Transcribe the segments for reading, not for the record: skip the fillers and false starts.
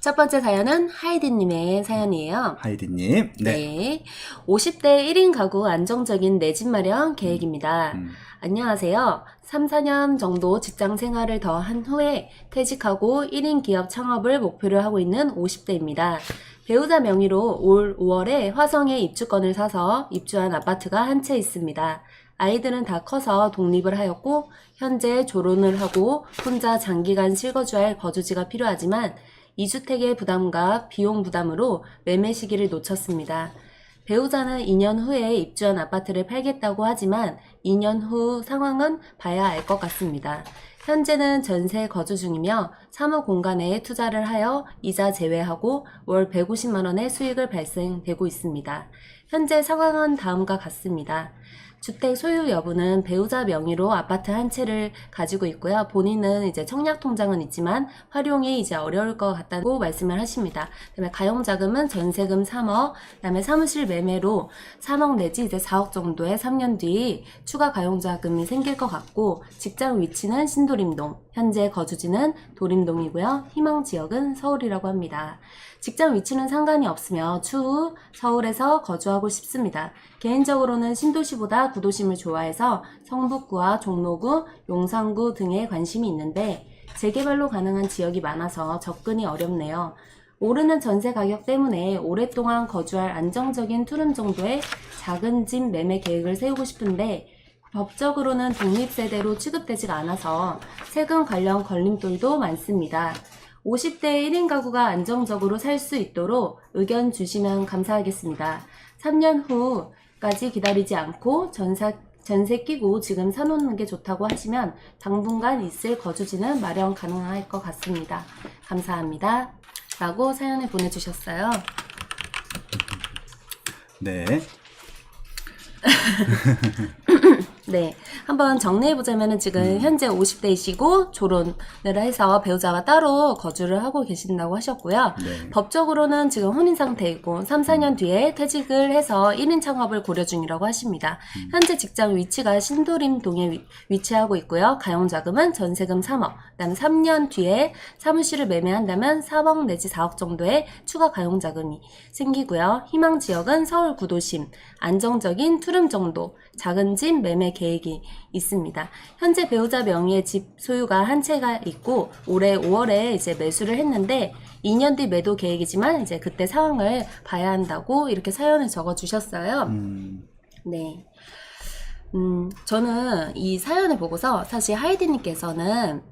첫 번째 사연은 하이디님의 사연이에요. 하이디님. 네. 50대 1인 가구 안정적인 내 집 마련 계획입니다. 안녕하세요. 3, 4년 정도 직장 생활을 더 한 후에 퇴직하고 1인 기업 창업을 목표로 하고 있는 50대입니다. 배우자 명의로 올 5월에 화성에 입주권을 사서 입주한 아파트가 한 채 있습니다. 아이들은 다 커서 독립을 하였고 현재 졸혼을 하고 혼자 장기간 실거주할 거주지가 필요하지만 2주택의 부담과 비용 부담으로 매매 시기를 놓쳤습니다. 배우자는 2년 후에 입주한 아파트를 팔겠다고 하지만 2년 후 상황은 봐야 알 것 같습니다. 현재는 전세 거주 중이며 사무 공간에 투자를 하여 이자 제외하고 월 150만 원의 수익을 발생되고 있습니다. 현재 상황은 다음과 같습니다. 주택 소유 여부는 배우자 명의로 아파트 한 채를 가지고 있고요. 본인은 이제 청약 통장은 있지만 활용이 이제 어려울 것 같다고 말씀을 하십니다. 그다음에 가용자금은 전세금 3억, 그다음에 사무실 매매로 3억 내지 이제 4억 정도의 3년 뒤 추가 가용자금이 생길 것 같고, 직장 위치는 신도림동, 현재 거주지는 도림동이고요. 희망 지역은 서울이라고 합니다. 직장 위치는 상관이 없으며 추후 서울에서 거주하고 싶습니다. 개인적으로는 신도시보다 구도심을 좋아해서 성북구와 종로구, 용산구 등에 관심이 있는데 재개발로 가능한 지역이 많아서 접근이 어렵네요. 오르는 전세 가격 때문에 오랫동안 거주할 안정적인 투룸 정도의 작은 집 매매 계획을 세우고 싶은데 법적으로는 독립세대로 취급되지가 않아서 세금 관련 걸림돌도 많습니다. 50대 1인 가구가 안정적으로 살 수 있도록 의견 주시면 감사하겠습니다. 3년 후까지 기다리지 않고 전세 끼고 지금 사놓는 게 좋다고 하시면 당분간 있을 거주지는 마련 가능할 것 같습니다. 감사합니다. 라고 사연을 보내주셨어요. 네. 네, 한번 정리해보자면은 지금 현재 50대이시고 졸혼을 해서 배우자와 따로 거주를 하고 계신다고 하셨고요. 네. 법적으로는 지금 혼인 상태이고 3, 4년 뒤에 퇴직을 해서 1인 창업을 고려 중이라고 하십니다. 현재 직장 위치가 신도림동에 위치하고 있고요. 가용자금은 전세금 3억, 그다음 3년 뒤에 사무실을 매매한다면 3억 내지 4억 정도의 추가 가용자금이 생기고요. 희망 지역은 서울 구도심, 안정적인 투룸 정도, 작은 집 매매 계획이 있습니다. 현재 배우자 명의의 집 소유가 한 채가 있고 올해 5월에 이제 매수를 했는데 2년 뒤 매도 계획이지만 이제 그때 상황을 봐야 한다고 이렇게 사연을 적어 주셨어요. 네. 저는 이 사연을 보고서 사실 하이디님께서는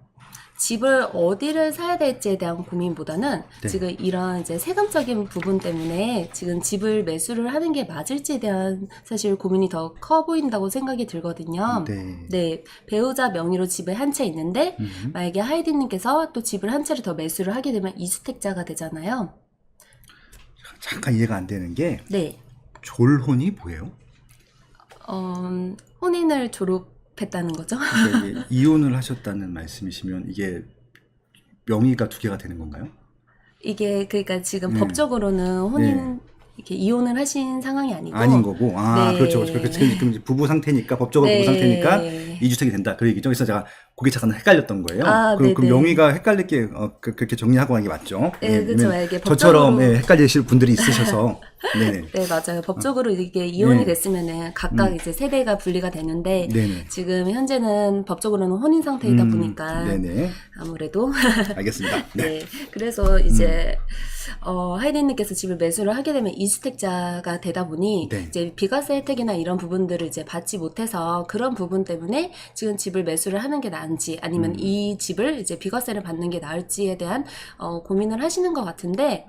집을 어디를 사야 될지에 대한 고민보다는 네. 지금 이런 이제 세금적인 부분 때문에 지금 집을 매수를 하는 게 맞을지에 대한 사실 고민이 더 커 보인다고 생각이 들거든요. 네. 네, 배우자 명의로 집을 한 채 있는데 만약에 하이디님께서 또 집을 한 채를 더 매수를 하게 되면 2주택자가 되잖아요. 잠깐 이해가 안 되는 게 네, 졸혼이 뭐예요? 혼인을 졸업했다는 거죠. 그러니까 이게 이혼을 하셨다는 말씀이시면 이게 명의가 두 개가 되는 건가요? 이게 그러니까 지금 법적으로는 혼인 이렇게 이혼을 하신 상황이 아니고 아닌 거고. 아, 네. 그렇죠. 그렇죠. 지금 이제 부부 상태니까, 법적으로 네. 부부 상태니까 2주택이 된다. 그 얘기죠. 그래서 제가 그게 잠깐 헷갈렸던 거예요. 아, 그 네네. 명의가 헷갈릴 게, 그렇게 정리하고 하는 게 맞죠. 네, 그렇죠. 왜냐면 이게 저처럼 법적으로- 헷갈리실 분들이 있으셔서. 네네. 네, 맞아요. 법적으로 이게 이혼이 네. 됐으면은 각각 이제 세대가 분리가 되는데 네네. 지금 현재는 법적으로는 혼인 상태이다 보니까 네네. 아무래도 알겠습니다. 네. 네. 그래서 이제 하이딘님께서 집을 매수를 하게 되면 2주택자가 되다 보니 네. 이제 비과세 혜택이나 이런 부분들을 이제 받지 못해서 그런 부분 때문에 지금 집을 매수를 하는 게 나은지 아니면 이 집을 이제 비과세를 받는 게 나을지에 대한 고민을 하시는 것 같은데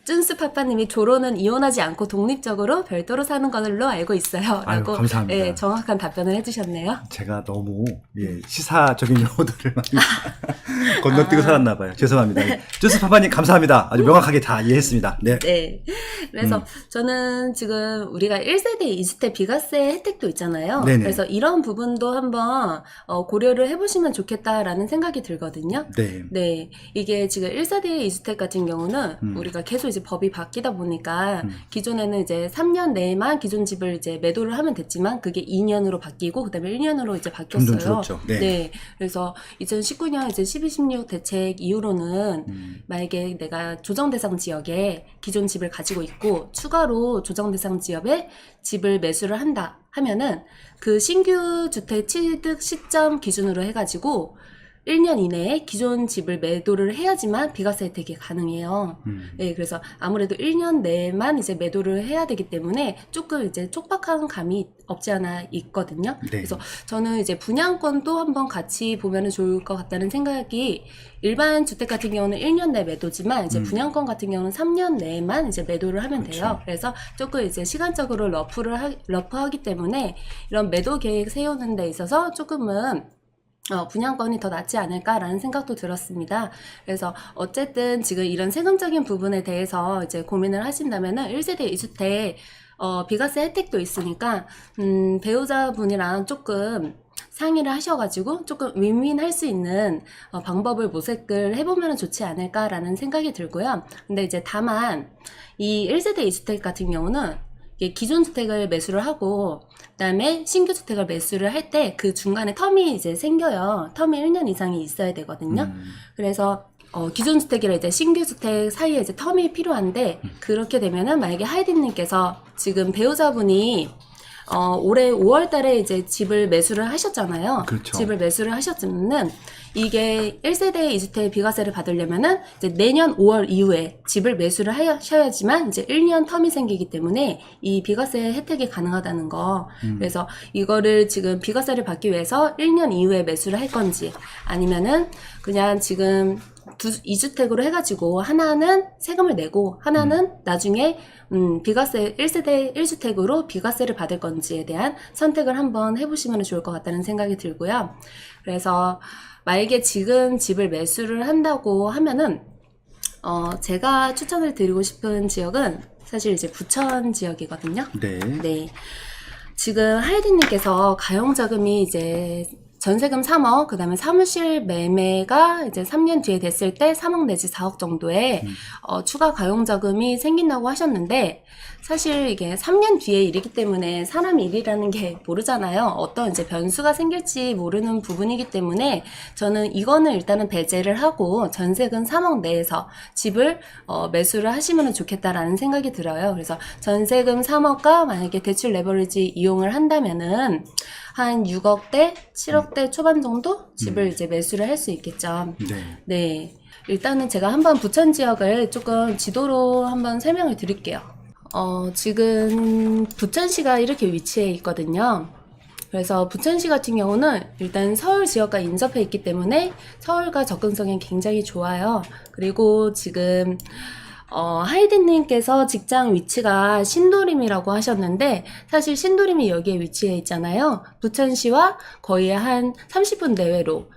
쭌스파파님이 조로는 이혼하지 않고 독립적으로 별도로 사는 걸로 알고 있어요. 아유, 라고 감사합니다. 예, 정확한 답변을 해주셨네요. 제가 너무 시사적인 용어들을 많이 건너뛰고 살았나 봐요. 죄송합니다. 쭈스파파님 감사합니다. 아주 명확하게 다 이해했습니다. 네. 네. 그래서 저는 지금 우리가 1세대, 2주택 비과세 혜택도 있잖아요. 네네. 그래서 이런 부분도 한번 고려를 해보시면 좋겠다라는 생각이 들거든요. 네. 네. 이게 지금 1세대, 2주택 같은 경우는 우리가 계속 이제 법이 바뀌다 보니까 기존에는 이제 3년 내에만 기존 집을 이제 매도를 하면 됐지만 그게 2년으로 바뀌고 그다음에 1년으로 이제 바뀌었어요. 점점 줄었죠. 네. 네. 그래서 2019년 이제 12, 1216 대책 이후로는 만약에 내가 조정대상 지역에 기존 집을 가지고 있고 추가로 조정대상 지역에 집을 매수를 한다 하면은 그 신규 주택 취득 시점 기준으로 해가지고 1년 이내에 기존 집을 매도를 해야지만 비과세 혜택이 가능해요. 네, 그래서 아무래도 1년 내에만 이제 매도를 해야 되기 때문에 조금 이제 촉박한 감이 없지 않아 있거든요. 네. 그래서 저는 이제 분양권도 한번 같이 보면 좋을 것 같다는 생각이 일반 주택 같은 경우는 1년 내 매도지만 이제 분양권 같은 경우는 3년 내에만 이제 매도를 하면 돼요. 그렇죠. 그래서 조금 이제 시간적으로 러프하기 때문에 이런 매도 계획 세우는 데 있어서 조금은 분양권이 더 낫지 않을까라는 생각도 들었습니다. 그래서 어쨌든 지금 이런 세금적인 부분에 대해서 이제 고민을 하신다면은 1세대 2주택 비과세 혜택도 있으니까 배우자분이랑 조금 상의를 하셔가지고 조금 윈윈할 수 있는 방법을 모색을 해보면 좋지 않을까라는 생각이 들고요. 근데 이제 다만 이 1세대 2주택 같은 경우는 기존 주택을 매수를 하고 그다음에 신규 주택을 매수를 할 때 그 중간에 텀이 이제 생겨요. 텀이 1년 이상이 있어야 되거든요. 그래서 기존 주택이랑 이제 신규 주택 사이에 이제 텀이 필요한데 그렇게 되면은 만약에 하이딘님께서 지금 배우자분이 올해 5월 달에 이제 집을 매수를 하셨잖아요. 그렇죠. 집을 매수를 하셨으면은 이게 1세대 2주택 비과세를 받으려면은 이제 내년 5월 이후에 집을 매수를 하셔야지만 이제 1년 텀이 생기기 때문에 이 비과세 혜택이 가능하다는 거. 그래서 이거를 지금 비과세를 받기 위해서 1년 이후에 매수를 할 건지 아니면은 그냥 지금 2주택으로 해가지고 하나는 세금을 내고 하나는 나중에 비과세 1세대 1주택으로 비과세를 받을 건지에 대한 선택을 한번 해보시면 좋을 것 같다는 생각이 들고요. 그래서 만약에 지금 집을 매수를 한다고 하면은 제가 추천을 드리고 싶은 지역은 사실 이제 부천 지역이거든요. 네. 네. 지금 하이딘님께서 가용자금이 이제 전세금 3억, 그 다음에 사무실 매매가 이제 3년 뒤에 됐을 때 3억 내지 4억 정도의 추가 가용자금이 생긴다고 하셨는데, 사실 이게 3년 뒤의 일이기 때문에 사람 일이라는 게 모르잖아요. 어떤 이제 변수가 생길지 모르는 부분이기 때문에 저는 이거는 일단은 배제를 하고 전세금 3억 내에서 집을 매수를 하시면 좋겠다라는 생각이 들어요. 그래서 전세금 3억과 만약에 대출 레버리지 이용을 한다면은 한 6억대, 7억대 초반 정도 집을 이제 매수를 할 수 있겠죠. 네. 네. 일단은 제가 한번 부천 지역을 조금 지도로 한번 설명을 드릴게요. 지금 부천시가 이렇게 위치해 있거든요. 그래서 부천시 같은 경우는 일단 서울 지역과 인접해 있기 때문에 서울과 접근성이 굉장히 좋아요. 그리고 지금 하이든님께서 직장 위치가 신도림이라고 하셨는데 사실 신도림이 여기에 위치해 있잖아요. 부천시와 거의 한 30분 내외로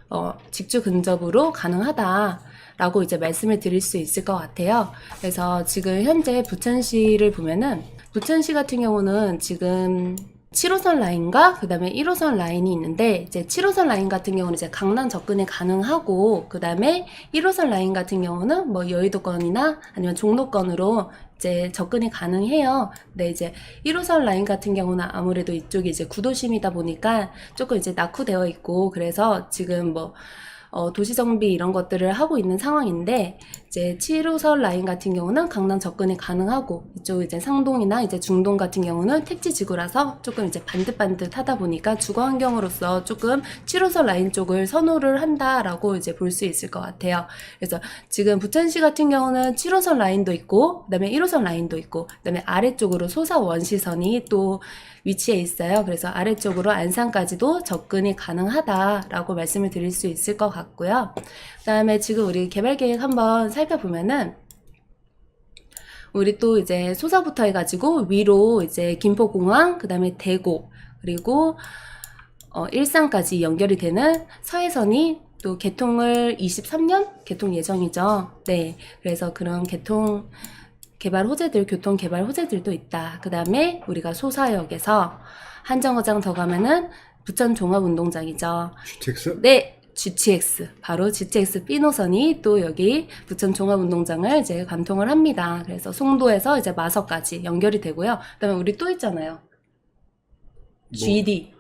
직주 근접으로 가능하다라고 이제 말씀을 드릴 수 있을 것 같아요. 그래서 지금 현재 부천시를 보면은 부천시 같은 경우는 지금 7호선 라인과 그 다음에 1호선 라인이 있는데 이제 7호선 라인 같은 경우는 이제 강남 접근이 가능하고 그 다음에 1호선 라인 같은 경우는 뭐 여의도권이나 아니면 종로권으로 이제 접근이 가능해요. 근데 이제 1호선 라인 같은 경우는 아무래도 이쪽이 이제 구도심이다 보니까 조금 이제 낙후되어 있고 그래서 지금 뭐 도시정비 이런 것들을 하고 있는 상황인데 이제 7호선 라인 같은 경우는 강남 접근이 가능하고 이쪽 이제 상동이나 이제 중동 같은 경우는 택지 지구라서 조금 이제 반듯반듯하다 보니까 주거 환경으로서 조금 7호선 라인 쪽을 선호를 한다라고 이제 볼 수 있을 것 같아요. 그래서 지금 부천시 같은 경우는 7호선 라인도 있고 그다음에 1호선 라인도 있고 그다음에 아래쪽으로 소사 원시선이 또 위치해 있어요. 그래서 아래쪽으로 안산까지도 접근이 가능하다라고 말씀을 드릴 수 있을 것 같고요. 그 다음에 지금 우리 개발 계획 한번 살펴보면은 우리 또 이제 소사부터 해가지고 위로 이제 김포공항, 그 다음에 대구, 그리고 일산까지 연결이 되는 서해선이 또 개통을 23년 개통 예정이죠. 네. 그래서 그런 개통 개발 호재들, 교통 개발 호재들도 있다. 그 다음에 우리가 소사역에서 한정거장 더 가면은 부천 종합운동장이죠. GTX? 네, GTX. 바로 GTX B 노선이 또 여기 부천 종합운동장을 이제 관통을 합니다. 그래서 송도에서 이제 마석까지 연결이 되고요. 그 다음에 우리 또 있잖아요. GD.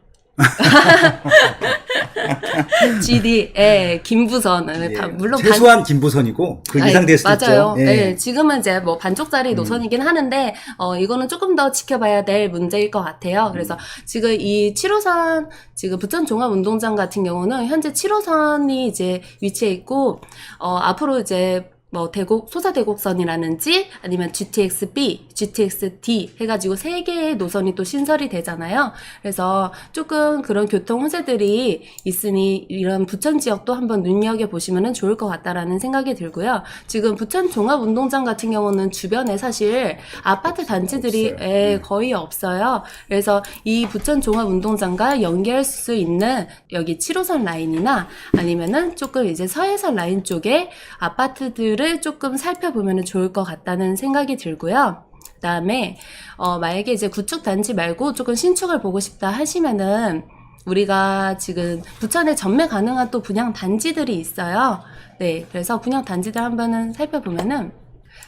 GD, 예, 김부선. 예, 물론 최소한 김부선이고 그 이상 될 수도 맞아요. 있죠. 예. 네, 지금은 이제 뭐 반쪽짜리 노선이긴 하는데 이거는 조금 더 지켜봐야 될 문제일 것 같아요. 그래서 지금 이 7호선 지금 부천 종합운동장 같은 경우는 현재 7호선이 이제 위치해 있고 앞으로 이제 뭐 소사대곡선이라든지 아니면 GTX-B, GTX-D 해가지고 3개의 노선이 또 신설이 되잖아요. 그래서 조금 그런 교통 호재들이 있으니 이런 부천 지역도 한번 눈여겨보시면 좋을 것 같다라는 생각이 들고요. 지금 부천 종합운동장 같은 경우는 주변에 사실 아파트 단지들이 거의 없어요. 그래서 이 부천 종합운동장과 연계할 수 있는 여기 7호선 라인이나 아니면은 조금 이제 서해선 라인 쪽에 아파트들을 조금 살펴보면 좋을 것 같다는 생각이 들고요. 그 다음에 만약에 이제 구축 단지 말고 조금 신축을 보고 싶다 하시면은 우리가 지금 부천에 전매 가능한 또 분양 단지들이 있어요. 네, 그래서 분양 단지들 한번은 살펴보면은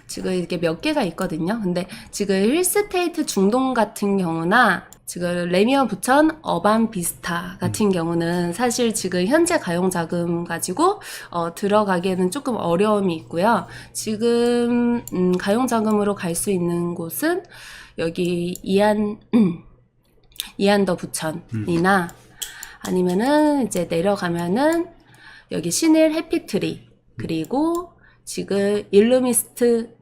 지금 이게 몇 개가 있거든요. 근데 지금 힐스테이트 중동 같은 경우나 지금 레미안 부천 어반 비스타 같은 경우는 사실 지금 현재 가용 자금 가지고 들어가기에는 조금 어려움이 있고요. 지금 가용 자금으로 갈 수 있는 곳은 여기 이안더 부천이나 아니면은 이제 내려가면은 여기 신일 해피트리 그리고 지금 일루미스트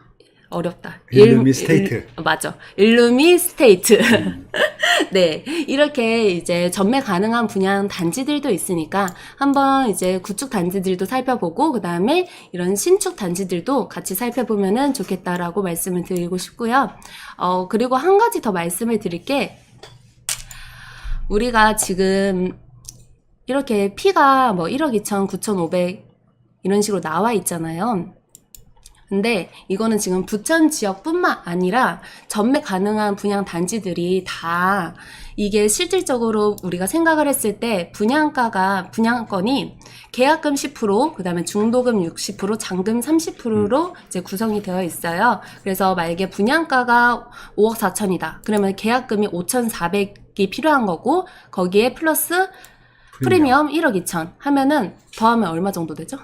어렵다. 일루미스테이트. 맞아. 일루미스테이트. 네. 이렇게 이제 전매 가능한 분양 단지들도 있으니까 한번 이제 구축 단지들도 살펴보고 그 다음에 이런 신축 단지들도 같이 살펴보면은 좋겠다라고 말씀을 드리고 싶고요. 그리고 한 가지 더 말씀을 드릴 게 우리가 지금 이렇게 P가 뭐 1억 2천, 9,500 이런 식으로 나와 있잖아요. 근데 이거는 지금 부천 지역뿐만 아니라 전매 가능한 분양 단지들이 다 이게 실질적으로 우리가 생각을 했을 때 분양권이 계약금 10%, 그 다음에 중도금 60%, 잔금 30%로 이제 구성이 되어 있어요. 그래서 만약에 분양가가 5억 4천이다. 그러면 계약금이 5,400이 필요한 거고 거기에 플러스 프리미엄 1억 2천 하면은 더하면 얼마 정도 되죠?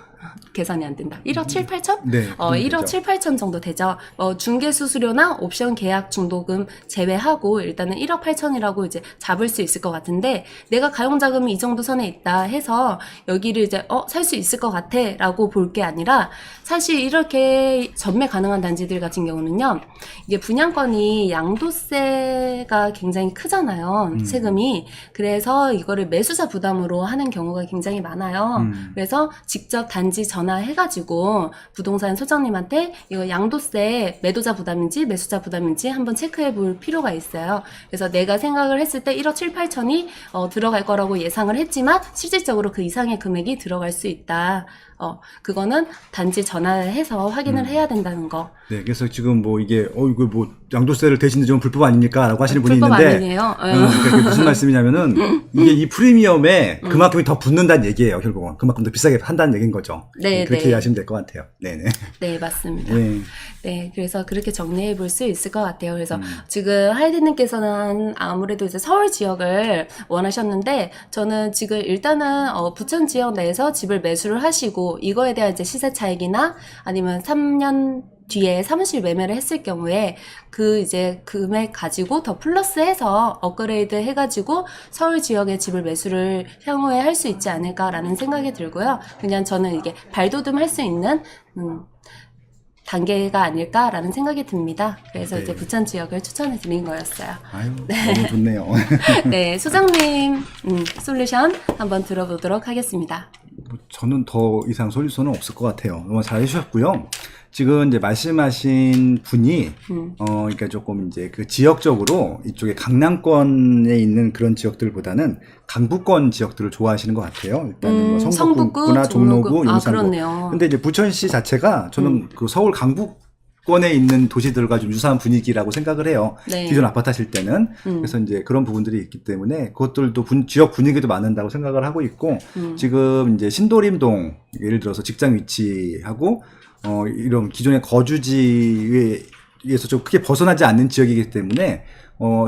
계산이 안 된다. 1억 7, 8천? 네. 1억 7, 8천 정도 되죠. 중개 수수료나 옵션 계약 중도금 제외하고 일단은 1억 8천이라고 이제 잡을 수 있을 것 같은데 내가 가용 자금이 이 정도 선에 있다 해서 여기를 이제 살 수 있을 것 같아라고 볼 게 아니라 사실 이렇게 전매 가능한 단지들 같은 경우는요. 이게 분양권이 양도세가 굉장히 크잖아요. 세금이. 그래서 이거를 매수자 부담으로 하는 경우가 굉장히 많아요. 그래서 직접 단지 전화해가지고 부동산 소장님한테 이거 양도세 매도자 부담인지 매수자 부담인지 한번 체크해 볼 필요가 있어요. 그래서 내가 생각을 했을 때 1억 7, 8천이 들어갈 거라고 예상을 했지만 실질적으로 그 이상의 금액이 들어갈 수 있다. 그거는 단지 전화해서 확인을 해야 된다는 거. 네, 그래서 지금 뭐 이게 이거 뭐 양도세를 대신해 주면 불법 아닙니까? 라고 하시는 분이 불법 있는데 아니에요. 그러니까 그게 무슨 말씀이냐면은 이게 이 프리미엄에 그만큼이 더 붙는다는 얘기예요. 결국은 그만큼 더 비싸게 한다는 얘기인 거죠. 네, 그렇게 네. 이해하시면 될 것 같아요. 네네. 네, 맞습니다. 네. 네, 그래서 그렇게 정리해 볼 수 있을 것 같아요. 그래서 지금 하이드님께서는 아무래도 이제 서울 지역을 원하셨는데 저는 지금 일단은 부천 지역 내에서 집을 매수를 하시고 이거에 대한 이제 시세 차익이나 아니면 3년 뒤에 사무실 매매를 했을 경우에 그 이제 금액 가지고 더 플러스해서 업그레이드 해가지고 서울 지역의 집을 매수를 향후에 할 수 있지 않을까라는 생각이 들고요. 그냥 저는 이게 발돋움 할 수 있는 단계가 아닐까라는 생각이 듭니다. 그래서 네. 이제 부천 지역을 추천해 드린 거였어요. 아유, 너무 좋네요. 네, 소장님 솔루션 한번 들어보도록 하겠습니다. 저는 더 이상 솔루션은 없을 것 같아요. 너무 잘 해주셨고요. 지금 이제 말씀하신 분이 그러니까 조금 이제 그 지역적으로 이쪽에 강남권에 있는 그런 지역들보다는 강북권 지역들을 좋아하시는 것 같아요. 일단은 뭐 성북구나 종로구, 용산구. 그렇네요. 근데 이제 부천시 자체가 저는 그 서울 강북권에 있는 도시들과 좀 유사한 분위기라고 생각을 해요. 네. 기존 아파트 하실 때는. 그래서 이제 그런 부분들이 있기 때문에 그것들도 지역 분위기도 맞는다고 생각을 하고 있고 지금 이제 신도림동 예를 들어서 직장 위치하고 이런 기존의 거주지에서 좀 크게 벗어나지 않는 지역이기 때문에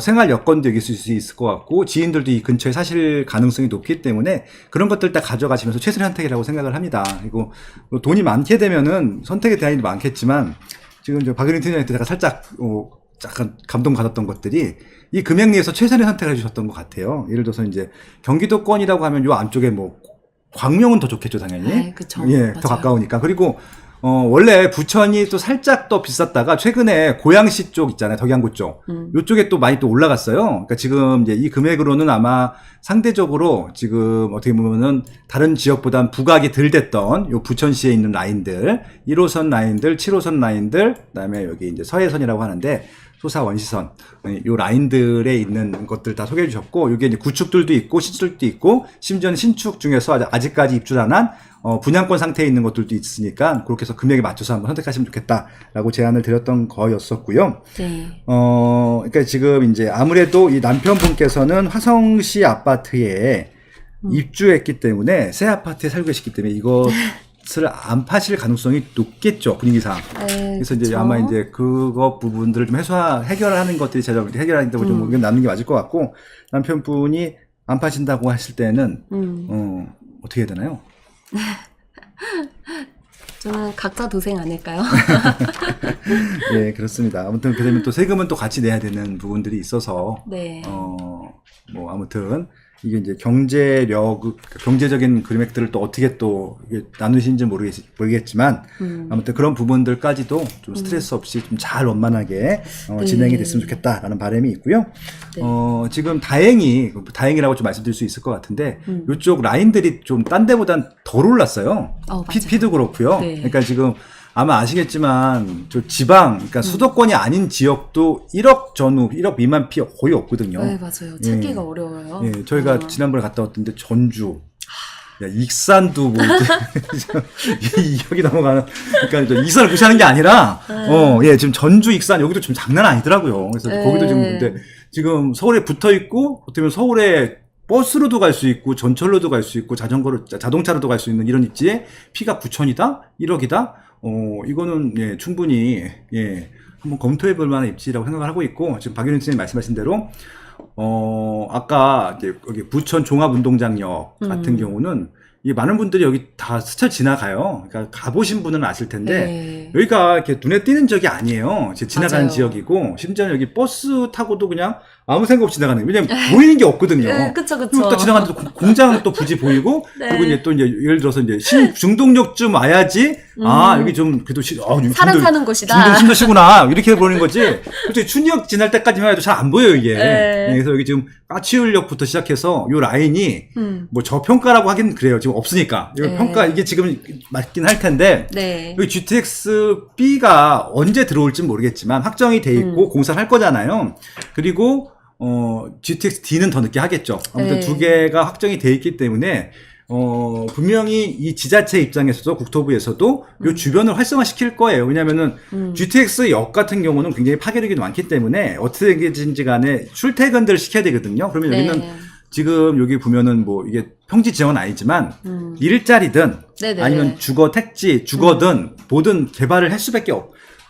생활 여건도 이길 수 있을 것 같고 지인들도 이 근처에 사실 가능성이 높기 때문에 그런 것들 다 가져가시면서 최선의 선택이라고 생각을 합니다. 그리고 돈이 많게 되면은 선택의 대안이 많겠지만 지금 저 박은희 팀장한테 제가 살짝 약간 감동받았던 것들이 이 금액 내에서 최선의 선택을 해주셨던 것 같아요. 예를 들어서 이제 경기도권이라고 하면 요 안쪽에 뭐 광명은 더 좋겠죠, 당연히. 네, 그쵸. 예, 맞아요. 더 가까우니까. 그리고 원래 부천이 또 살짝 더 비쌌다가 최근에 고양시 쪽 있잖아요. 덕양구 쪽. 요쪽에 또 많이 또 올라갔어요. 그러니까 지금 이제 이 금액으로는 아마 상대적으로 지금 어떻게 보면은 다른 지역보단 부각이 덜 됐던 요 부천시에 있는 라인들, 1호선 라인들, 7호선 라인들, 그다음에 여기 이제 서해선이라고 하는데 소사 원시선 요 라인들에 있는 것들 다 소개해 주셨고 여기 이제 구축들도 있고 신축도 있고 심지어는 신축 중에서 아직까지 입주를 안 한 분양권 상태에 있는 것들도 있으니까 그렇게 해서 금액에 맞춰서 한번 선택하시면 좋겠다라고 제안을 드렸던 거였었고요. 네. 그러니까 지금 이제 아무래도 이 남편분께서는 화성시 아파트에 입주했기 때문에 새 아파트에 살고 계시기 때문에 이것을 안 파실 가능성이 높겠죠, 분위기상. 네, 그래서 그쵸. 이제 아마 이제 그거 부분들을 좀 해결하는 것들이 제가 해결하는 데고 좀 의견 나누는 게 맞을 것 같고 남편분이 안 파신다고 하실 때는 어떻게 해야 되나요? 저는 각자 도생 아닐까요? 예, 그렇습니다. 아무튼 그러면 또 세금은 또 같이 내야 되는 부분들이 있어서 네. 뭐 아무튼 이게 이제 경제적인 금액들을 또 어떻게 또 이게 나누시는지 모르겠지만 아무튼 그런 부분들까지도 좀 스트레스 없이 좀 잘 원만하게 네. 진행이 됐으면 좋겠다라는 바람이 있고요. 네. 지금 다행이라고 좀 말씀드릴 수 있을 것 같은데 이쪽 라인들이 좀 딴 데보단 덜 올랐어요. 맞아요. 피도 그렇고요. 네. 그러니까 지금 아마 아시겠지만 저 지방, 그러니까 수도권이 아닌 지역도 1억 전후, 1억 미만 피 거의 없거든요. 네, 맞아요. 찾기가 어려워요. 예, 저희가 지난번에 갔다 왔던데 전주, 야, 익산도 뭐 이제 2억이 넘어가는, 그러니까 이선을 무시하는 게 아니라, 예, 지금 전주, 익산 여기도 좀 장난 아니더라고요. 그래서 네. 거기도 지금 근데 지금 서울에 붙어 있고, 어떻게 보면 서울에 버스로도 갈 수 있고 전철로도 갈 수 있고 자동차로도 갈 수 있는 이런 입지에 피가 9천이다, 1억이다. 이거는 예, 충분히 예, 한번 검토해 볼 만한 입지라고 생각을 하고 있고 지금 박윤희 선생님 말씀하신 대로 아까 이제 여기 부천 종합운동장역 같은 경우는 이 많은 분들이 여기 다 스쳐 지나가요. 그러니까 가보신 분은 아실 텐데 네. 여기가 이렇게 눈에 띄는 지역이 아니에요. 지나가는 맞아요. 지역이고 심지어 여기 버스 타고도 그냥 아무 생각 없이 지나가는. 왜냐면 보이는 게 없거든요. 네, 그쵸. 그리고 또 지나가는데 공장은 또 부지 보이고 네. 그리고 이제 또 이제 예를 들어서 이제 중동역쯤 와야지 여기 좀 그래도 사람 사는 곳이다. 중도시구나 이렇게 보는 거지. 솔직히 춘역 지날 때까지만 해도 잘 안 보여요 이게. 네. 그래서 여기 지금 까치울역부터 시작해서 요 라인이 뭐 저평가라고 하긴 그래요. 지금 없으니까. 이거 네. 평가 이게 지금 맞긴 할 텐데 네. 여기 GTX B가 언제 들어올지 모르겠지만 확정이 돼 있고 공사를 할 거잖아요. 그리고 GTX D는 더 늦게 하겠죠. 아무튼 네. 두 개가 확정이 돼 있기 때문에 분명히 이 지자체 입장에서도 국토부에서도 요 주변을 활성화시킬 거예요. 왜냐면은 GTX 역 같은 경우는 굉장히 파괴력이 많기 때문에 어떻게 되든지 간에 출퇴근들을 시켜야 되거든요. 그러면 네. 여기는 지금 여기 보면은 뭐 이게 평지 지역은 아니지만 일자리든 네네. 아니면 주거든 뭐든 개발을 할 수밖에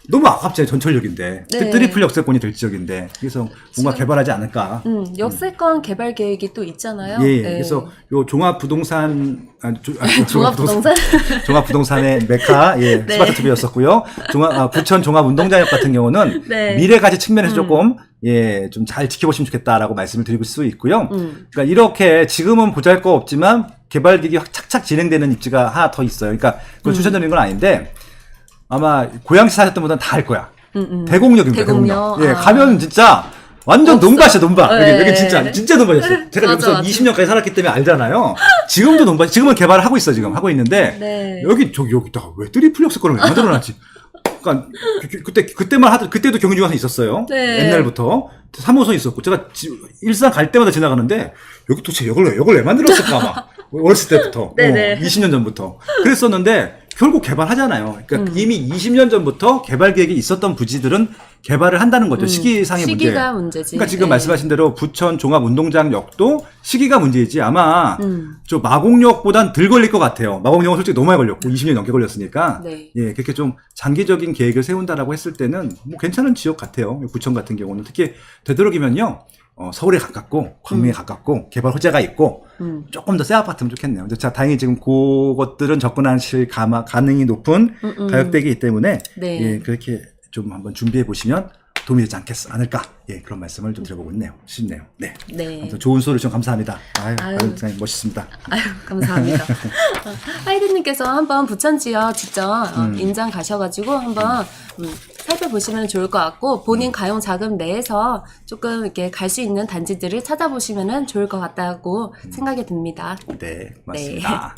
너무 아깝잖아요. 전철역인데. 네. 트리플 역세권이 될 지역인데. 그래서 뭔가 지금- 개발하지 않을까. 역세권 개발 계획이 또 있잖아요. 예, 네. 그래서 요 종합부동산, 종합부동산? 종합부동산의 메카, 예, 네. 스마트 TV였었고요. 부천 종합운동장역 같은 경우는 네. 미래가치 측면에서 조금, 예, 좀 잘 지켜보시면 좋겠다라고 말씀을 드리고 수 있고요. 그러니까 이렇게 지금은 보잘 거 없지만 개발 기획이 착착 진행되는 입지가 하나 더 있어요. 그러니까 그걸 추천드리는 건 아닌데 아마 고양시 사셨던 분들은 다 알 거야. 대곡역입니다. 대곡역. 예, 아. 가면 진짜 완전 없어. 논밭이야, 논밭. 네. 여기 진짜 논밭이었어요. 제가 맞아, 여기서 맞아. 20년까지 살았기 때문에 알잖아요. 지금도 논밭, 지금은 개발을 하고 있어, 지금. 하고 있는데, 네. 여기다 왜 트리플 역세권을 왜 만들어놨지? 그러니까, 그때도 경유중앙선 있었어요. 네. 옛날부터. 3호선 있었고, 제가 일산 갈 때마다 지나가는데, 여기 도대체 이걸 왜 만들었을까, 아마. 어렸을 때부터. 네네. 20년 전부터. 그랬었는데, 결국 개발하잖아요. 그러니까 이미 20년 전부터 개발 계획이 있었던 부지들은 개발을 한다는 거죠. 시기상의 문제. 시기가 문제지. 그러니까 지금 네. 말씀하신 대로 부천 종합운동장역도 시기가 문제이지 아마 저 마곡역보단 덜 걸릴 것 같아요. 마곡역은 솔직히 너무 많이 걸렸고 20년 넘게 걸렸으니까 네. 예 그렇게 좀 장기적인 계획을 세운다라고 했을 때는 뭐 괜찮은 지역 같아요. 부천 같은 경우는 특히 되도록이면요. 서울에 가깝고 광명에 가깝고 개발 호재가 있고 조금 더 새 아파트면 좋겠네요. 근데 자 다행히 지금 그것들은 접근하실 가능이 높은 가격대이기 때문에 네. 예, 그렇게 좀 한번 준비해 보시면 도움이 되지 않을까 예 그런 말씀을 좀 드려보고 싶네요. 네. 네. 아무튼 좋은 소리좀 감사합니다. 아유. 선생님 멋있습니다. 아유, 감사합니다. 하이드님께서 한번 부천 지역 직접 인장 가셔가지고 한번 살펴보시면 좋을 것 같고 본인 가용 자금 내에서 조금 이렇게 갈 수 있는 단지들을 찾아보시면 좋을 것 같다고 생각이 듭니다. 네, 맞습니다.